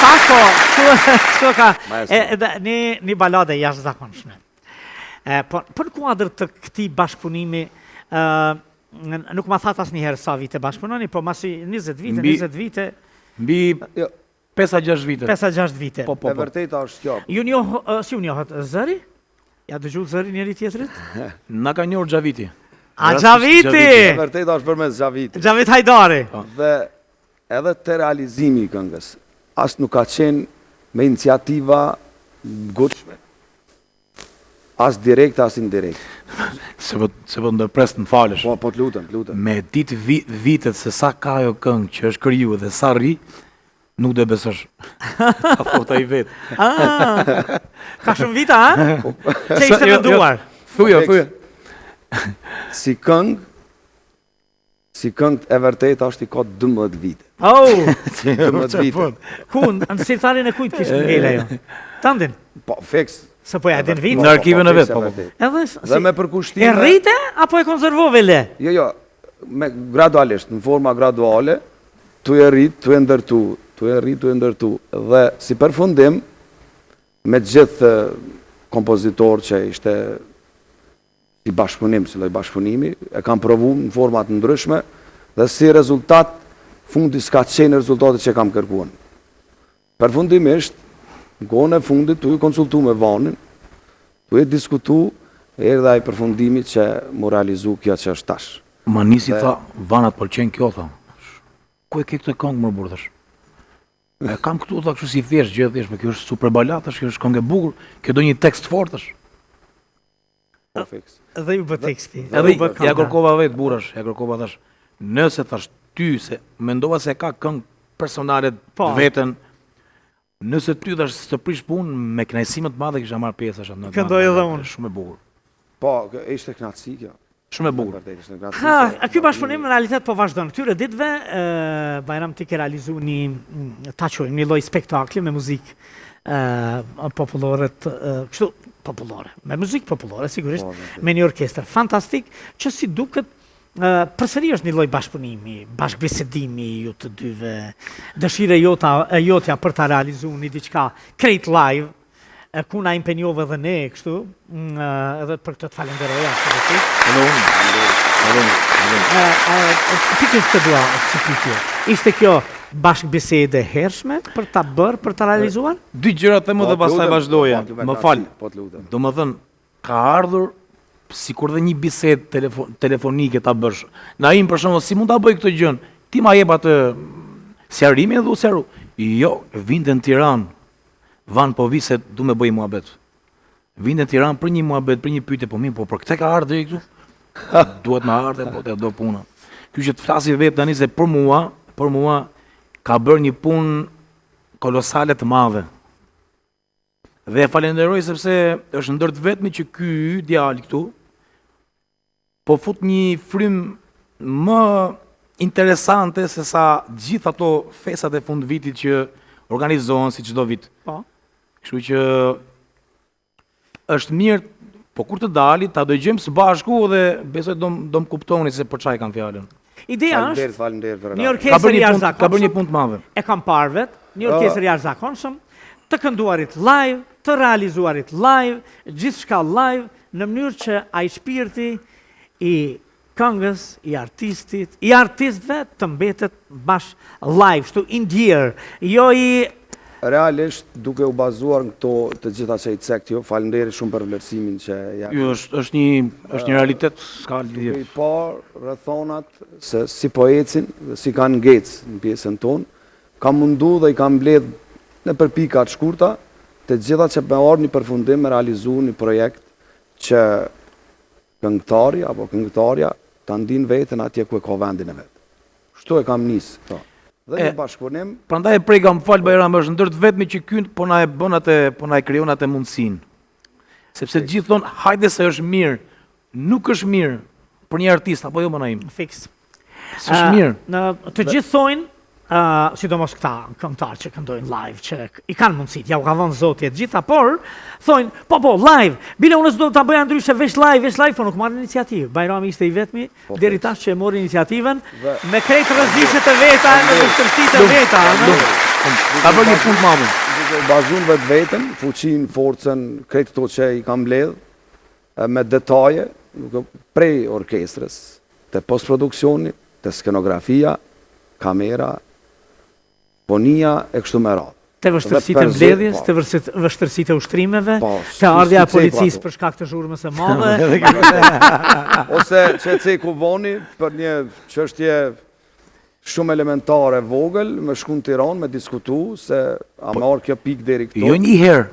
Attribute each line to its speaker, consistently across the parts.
Speaker 1: pas, po, kështu ka, një balade jashtëzakonshme. Po në kuadër të këtij bashkëpunimi, nuk ma thatë asnjëherë sa vite bashkëpunoni, po masi 20 vite.
Speaker 2: Mbi 5-6 vite.
Speaker 1: 5-6 vite.
Speaker 2: Po.
Speaker 3: E vërteta është kjo.
Speaker 1: Si u njohët Zëri? Ja dëgju Zëri njëri tjetrit?
Speaker 2: Na ka njohur Xhaviti.
Speaker 1: A Xhaviti!
Speaker 3: E vërteta është përmes Xhavitit.
Speaker 1: Xhavit Hajdari.
Speaker 3: Dhe edhe të realizimi i këngës, as nuk ka qenë me iniciativa gutshme, as direkt, as indirekt.
Speaker 2: Se po ndërpres të më falesh.
Speaker 3: Po të lutem.
Speaker 2: Me ditë vitet se sa ka ajo këngë që është kriju dhe sa rri, nuk do besosh. Ta thota i vetë.
Speaker 1: Ka shumë vita, ha? Që ishte menduar?
Speaker 2: Thuja.
Speaker 3: Si këngë e vërteta është i ka 12 vite. 12 vite.
Speaker 1: Ku, në sirtarin e kujt kishë ngejla jo? Tandin?
Speaker 3: Po, fiks.
Speaker 1: Se po ja din vite?
Speaker 2: Në arkivën e vetë, po.
Speaker 3: Dhe me përkushtime...
Speaker 1: E rrite, apo e konservove le?
Speaker 3: Jo, gradualisht, në forma graduale, tu e rrit, tu e ndërtu, dhe si përfundim, me gjithë kompozitor që ishte si lloj bashkëpunimi, e kam provu në format ndryshme, dhe si rezultat, fundi s'ka qenë rezultatet që kam kërkuan. Përfundimisht, në kohën e fundit, tu e konsultu me Vanin, tu e diskutu, erdha i përfundimi që mu realizu kjo që është tash.
Speaker 2: Ma nisi tha, Vanat pëlqen kjo, tha. Ku e ke këtë këngë më burtësh? E kam këtu, tha, kështu si thjesht, gjithë thjesht, kjo është super balatësh, kjo është këngë e bukur, kjo do një tekst fortësh.
Speaker 1: Dhe ju bë teksti.
Speaker 2: Edhe ja kërkova vetë burash, ja kërkova thash, nëse thash ty se mendova se ka këngë personale vetën, nëse ty thash të prish punë me kënaqësi më të madhe kisha marrë pjesë atë.
Speaker 1: Këndoj edhe unë.
Speaker 2: Shumë e bukur.
Speaker 3: Po, ishte kënaqësi kjo.
Speaker 2: Shumë e bukur.
Speaker 1: Ky bashkëpunim në realitet po vazhdon. Këtyre ditëve Bajram ti ke realizuar një lloj spektakli me muzikë popullore, kështu popullore, me muzikë popullore sigurisht, me një orkestër fantastik që si duket përsëri është një lloj bashkëpunimi, bashkëbisedimi ju të dyve, dëshira jotja për ta realizuar një diçka krejt live, ku na impenjove dhe ne kështu, edhe për këtë të falenderoja absolutisht. Pikërisht të dua si pyetje. Ishte kjo bashkëbisede hershme për ta bërë, për ta realizuar?
Speaker 2: Dy gjëra them dhe pastaj vazhdoja. Më fal. Domethënë ka ardhur sikur dhe një bisedë telefonike ta bësh. Na im për shembull si mund ta bëj këtë gjën? Ti ma jep atë sqarimin dhe useru. Jo, vinte në Tiranë. Van po vi se du me bëj muhabet. Vinte në Tiranë për një muhabet, për një pyetje, po mirë, po për këtë ka ardhur këtu. Duhet me ardhe, po të do puna. Ky që të flasi vetë tani se për mua ka bërë një punë kolosale të madhe. Dhe falenderoj sepse është ndër të vetmi që ky djalë këtu po fut një frym më interesante se sa gjithë ato festat e fund vitit që organizohen si çdo vit.
Speaker 1: Po.
Speaker 2: Kështu që është mirë, po kur të dali, ta dëgjojmë së bashku dhe besoj do më kuptoni se për çaj kanë fjalën.
Speaker 1: Ideja është
Speaker 3: Faleminderit.
Speaker 1: Një orkestër jashtëzakonshëm.
Speaker 2: Ka bërë një punë të madhe.
Speaker 1: E kam parë vetë, një orkestër jashtëzakonshëm, të kënduarit live, të realizuarit live, gjithçka live, në mënyrë që ai shpirti i këngës, i artistëve të mbetet live, shtu in the air, jo i...
Speaker 3: Realisht, duke u bazuar në këto të gjitha që i cekt jo, faleminderit shumë për vlerësimin që ja...
Speaker 2: Jo, është një realitet, s'ka lidhje.
Speaker 3: Duke i parë rrethonat se si po ecin dhe si kanë ngecë në pjesën tonë, kam mundu dhe i kam mbledh në përpikat shkurta të gjitha që me orë një përfundim me realizu një projekt që këngëtari apo këngëtarja të ndin vetën atje ku e ka vendin e vetë. Shtu e kam nisë. Dhe një bashkëpunim...
Speaker 2: Prandaj e prej kam falë Bajram, është ndër të vetmi që kynë po na e krijon atë mundësinë. Sepse gjithë thonë, hajde se është mirë, nuk është mirë për një artist, apo jo më naim?
Speaker 1: Fiks.
Speaker 2: S'është mirë.
Speaker 1: Të gjithë thojnë, sidomos këta këngëtarë që këndojnë live, që i kanë mundësit, ja u ka vënë zotje të gjitha, por thojnë, po, live, bile unë s'do ta bëja ndryshe veç live, po nuk marrë iniciativë. Bajrami ishte i vetmi, deri tash që e mori iniciativën, me krejt rreziqet e veta, me vështirësitë e veta.
Speaker 2: Ka bërë një punë të madhe.
Speaker 3: Duke bazun vetë vetën, fuqin, forcën, krejt këto që i kam mbledh, me detaje, prej orkestrës, të post-produksioni, të skenografia, kamera, fonia e kështu me radhë.
Speaker 1: Të vështërsitë e mbledhjes, të vështërsitë e ushtrimeve, të ardhja e policisë për shkak të zhurmës së madhe.
Speaker 3: Ose që e ku voni për një çështje shumë elementare vogël, me shku në Tiranë, me diskutu, se a marrë kjo pikë deri këto.
Speaker 2: Jo një herë.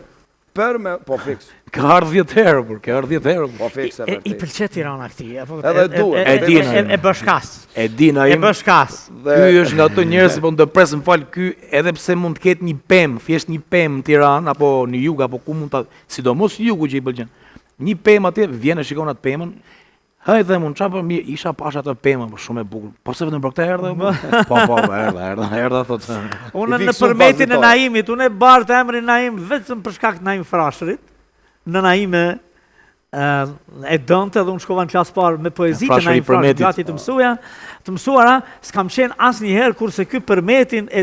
Speaker 3: Per me, po fiks.
Speaker 2: Ka ardhë 10 herë, por ka ardhë 10 herë.
Speaker 3: Po fiks e vërtet.
Speaker 1: I pëlqet Tirana këti.
Speaker 3: Edhe duhet.
Speaker 1: E bëshkas.
Speaker 2: E di na
Speaker 1: E
Speaker 2: im.
Speaker 1: bëshkas.
Speaker 2: Ky është nga ato njerëz që po ndërpres më fal ky, edhe pse mund të ketë një pemë, thjesht një pemë në Tiranë apo në jug apo ku mund ta, sidomos jugu që i pëlqen. Një pemë atje vjen e shikon atë pemën. Haj dhe mund çfarë mirë, isha pash atë pemën, po shumë e bukur. Po se vetëm për këtë erdhe? Po, erdha thotë.
Speaker 1: Unë në përmetin e Naimit, unë e bartë emrin Naim vetëm për shkak të Naim Frashërit. Në Naime e donte dhe unë shkova në klasë parë me poezitë e Naim Frashërit, gati të mësuara, s'kam qenë asnjëherë kurse ky përmetin e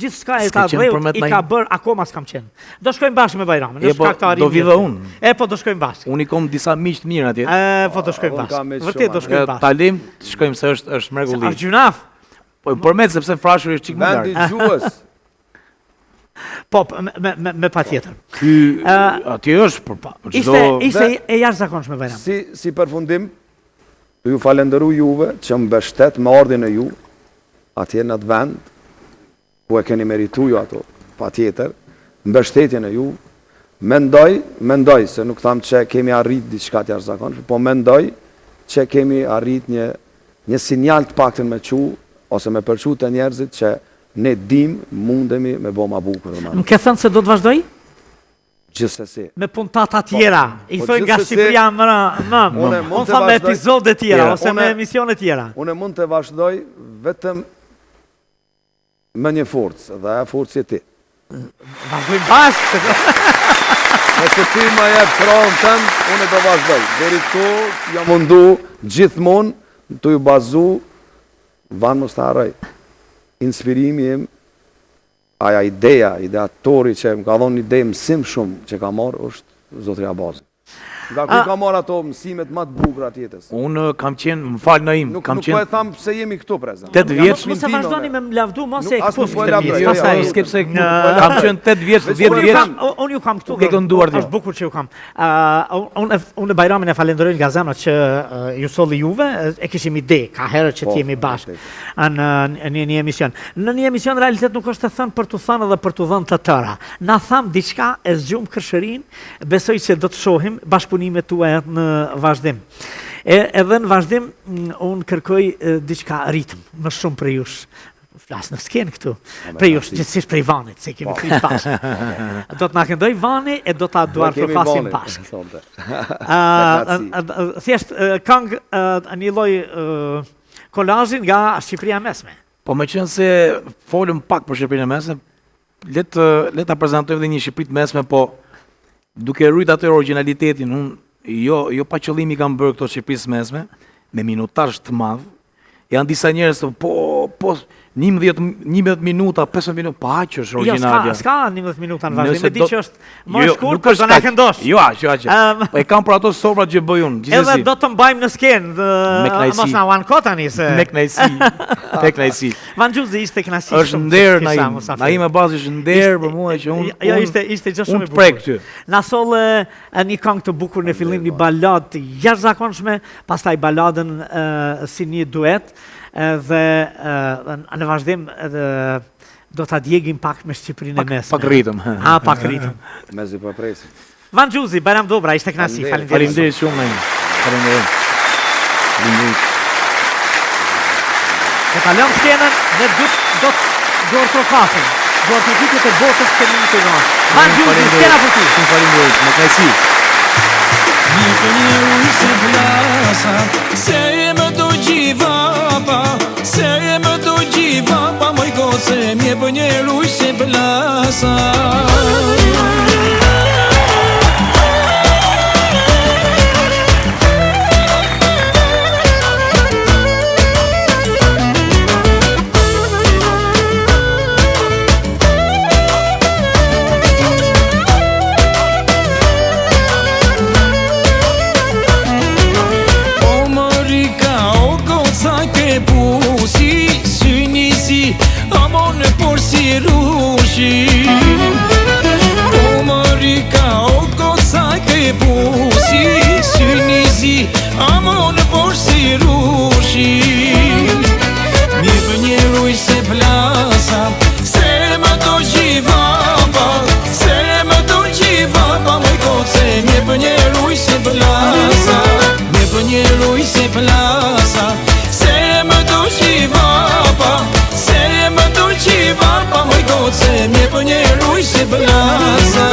Speaker 1: gjithçka e ka dhëu i ka bërë, akoma s'kam qenë. Do shkojmë bashkë me Bajramin, në shkak të arritjes.
Speaker 2: Do vi dhe unë.
Speaker 1: Po do shkojmë bashkë.
Speaker 2: Unë i kam disa miq të mirë atje.
Speaker 1: Po do shkojmë bashkë. Vërtet do shkojmë bashkë.
Speaker 2: Talim, shkojmë se është mrekulli.
Speaker 1: Argjunaf.
Speaker 2: Po përmet sepse Frashëri është çik më larg.
Speaker 3: Vendi gjuhës.
Speaker 1: Po, me patjetër.
Speaker 2: Ky atje është për çdo.
Speaker 1: Ishte e jashtëzakonshme Bajram.
Speaker 3: Si përfundim, ju falenderoj juve që mbështet me ardhin e ju atje në atë vend ku e keni meritu ju ato, pa tjetër, mbështetjen e ju, mendoj, se nuk tham që kemi arrit diçka të jashtëzakonshme, po mendoj që kemi arrit një sinjal të paktën me qu, ose me përqu të njerëzit që ne mundemi me bo ma bukur.
Speaker 1: Më ke thënë se do të vazhdoj?
Speaker 3: Gjithsesi.
Speaker 1: Me puntata tjera, i thoi nga Shqipëria unë tham me epizode tjera, ose me emisione tjera.
Speaker 3: Unë mund të vazhdoj vetëm me një forcë, dhe e forcë e ti.
Speaker 1: Vazhdojmë bashkë.
Speaker 3: Nëse ti ma jep frontën, unë do vazhdoj. Deri këtu, jam mundu gjithmonë të ju bazu, vanë mos të harroj. Inspirimi im, aja ideatori që më ka dhonë ide mësim shumë që ka marrë, është Zotria Bazë. Nga ku ka marrë ato mësimet më të bukura të jetës.
Speaker 2: Unë kam qenë, më falë Naim, kam qenë.
Speaker 3: Nuk po e thamë se jemi këtu prezant.
Speaker 2: 8 vjeç.
Speaker 1: Mos e vazhdoni me më lavdu, mos e ekspos
Speaker 3: po e
Speaker 1: këtë
Speaker 3: lavdoj,
Speaker 1: pjesë.
Speaker 2: Skepse kam qenë 8 vjeç, 10 vjeç.
Speaker 1: Unë ju kam këtu.
Speaker 2: Ke kënduar ti.
Speaker 1: Është bukur që ju kam. Unë Bajramin e falenderoj nga zemra që ju solli juve, e kishim ide, ka herë që t'jemi bashkë në një emision. Në një emision realitet nuk është të thënë për t'u thënë dhe për t'u dhënë të tëra. Na tham diçka, e zgjum Kërshërin, besoj që do të shohim bashkëpunimet tuaja në vazhdim. Edhe në vazhdim, unë kërkoj diçka ritëm, më shumë për jush. Flasë në skenë këtu, për jush, gjithësisht për Ivanit, se kemi kryt bashkë. Do të na këndoj Vani e do ta duar përfasim bashkë. Thjesht, këngë një lloj kolazhin nga Shqipëria Mesme.
Speaker 2: Po me qenë se folëm pak për Shqipërinë e Mesme, le ta prezantojmë edhe një Shqipëri të Mesme, po duke rrit atë originalitetin, unë jo pa qëllimi kam bërë këto Shqipërisë Mesme, me minutazh të madh. Janë disa njerëz po 11 minuta, 15 minuta, pa që është originalja.
Speaker 1: Jo, s'ka 11 minuta në vazhdim, e di që është më shkurt,
Speaker 2: për
Speaker 1: do na këndosh.
Speaker 2: Jo, aq. Po e kam për ato sobrat që bëj unë, gjithsesi.
Speaker 1: Edhe do të mbajmë në skenë, mos na wan kotani se.
Speaker 2: Me kënaqësi.
Speaker 1: Vanxhuzi ishte kënaqësi.
Speaker 2: Është nder Naim Bazë është nder për mua që unë.
Speaker 1: Jo, ishte gjë shumë e bukur.
Speaker 2: Prek ty.
Speaker 1: Na solle një këngë të bukur në fillim, një baladë të jashtëzakonshme, pastaj baladën si një duet. Dhe në vazhdim do ta djegim pak me Shqipërinë e Mesme.
Speaker 2: Pak ritëm.
Speaker 1: Pak ritëm.
Speaker 3: Mezi po presim.
Speaker 1: Vanxhuzi, Bajram Dobra, ishte kënaqësi.
Speaker 2: Faleminderit shumë Naim. Faleminderit.
Speaker 1: Ne kalojmë skenën dhe do të trofasim. Do të vitet e botës që nuk e kanë. Vanxhuzi, skena për ty.
Speaker 2: Shumë faleminderit. Me kënaqësi.
Speaker 4: Mi pënjeru se blasa, se më do gjivapa, se më do gjivapa, moj goce, mi pënjeru se blasa. pusi, syni si amon por si rushi. O Marika, o goca ke pusi, syni si amon por si rushi. Mi për një ruj se plasa, se më do gjivapa, se më do gjivapa, moj goce, mi për një ruj se plasa, mi për një ruj se plasa, se më do gjivapa, se më do gjivapa, moj goce, mi për një ruj se plasa.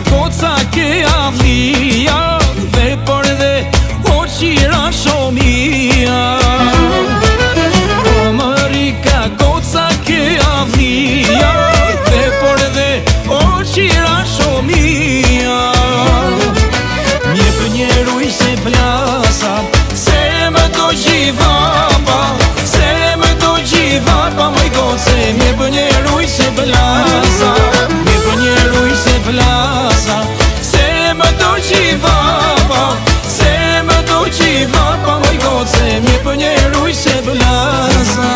Speaker 4: Goca ke avlia dhe për dhe o qira shomia. O Marika, goca ke avlia dhe për dhe o qira shomia. Mje për një ruj se plasa, se më do gjivapa, se më do gjivapa, moj goce, mje për një ruj se plasa, mje për një ruj se plasa, se më do gjivapa, se më do gjivapa, moj goce, mje për një ruj se plasa.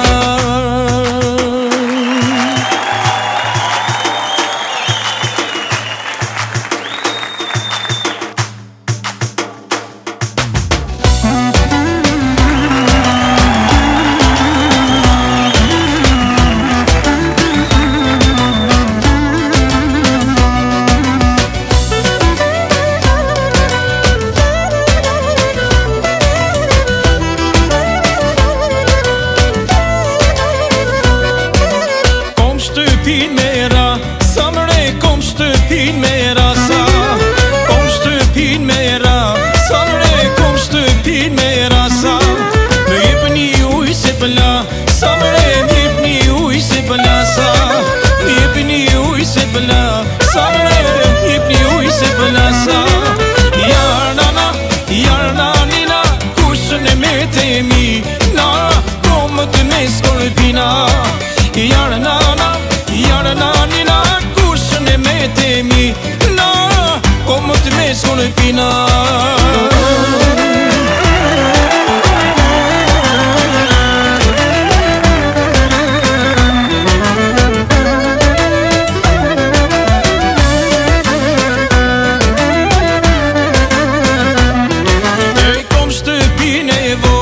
Speaker 4: Shtëpin me ra, sa mre kom shtëpin me ra, sa kom shtëpin me ra, sa mre kom shtëpin me ra, sa më jepni uj se pëla, sa mre më jepni uj se pëla, sa më jepni uj se pëla, sa mre jepni uj se pëla, sa jarna nina, kushën e me temi, na kom të me skorpina. Jarna nina, kushën e me temi, na kom të me skorpina. Kom shtëpin e vo,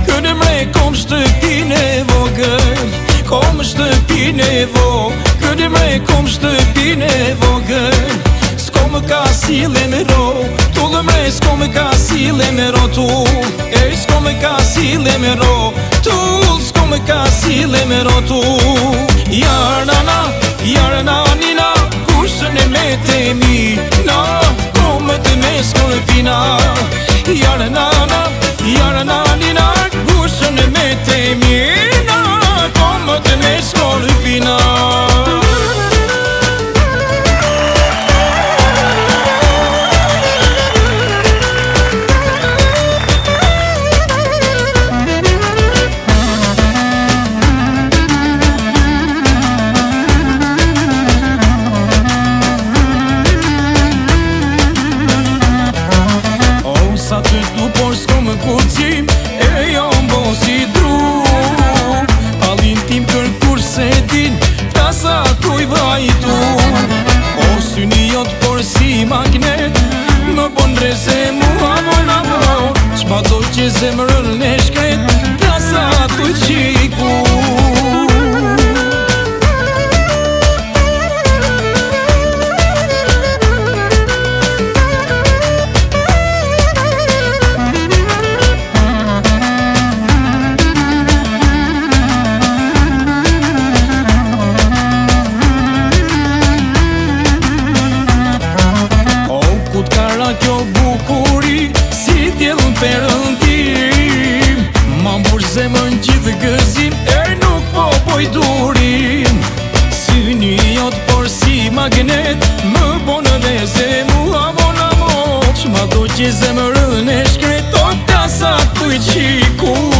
Speaker 4: kënë mre kom shtëpin e vo gëll. Kom shtëpin e vo, kënë mre kom shtëpin e vo gëll. S'ko më ka sile me ro, tullë mre s'ko më ka sile me ro tull. S'ko më ka sile me ro, tull, s'ko më ka sile me ro tull. Jarna nina, kushën e me temi, na kom të me skorpina. Jarna nina, kushën e me temi, na kom të me skorpina. Sa të du, por s'ko më kurcim, e jam bo si dru. Palin tim kërkur se din, ta sa kuj vajtu. O syni jot, por si magnet, më bon reze mua mon amor. Qma do që zemrën e shkret, ta sa tu qiku. Kjo bukuri si djelën perëndim, ma mbur zemën gjithë gëzim, nuk po boj durim. Syni jot por si magnet, më bonë dhe ze mua që zemërën e shkretot ta sa të qiku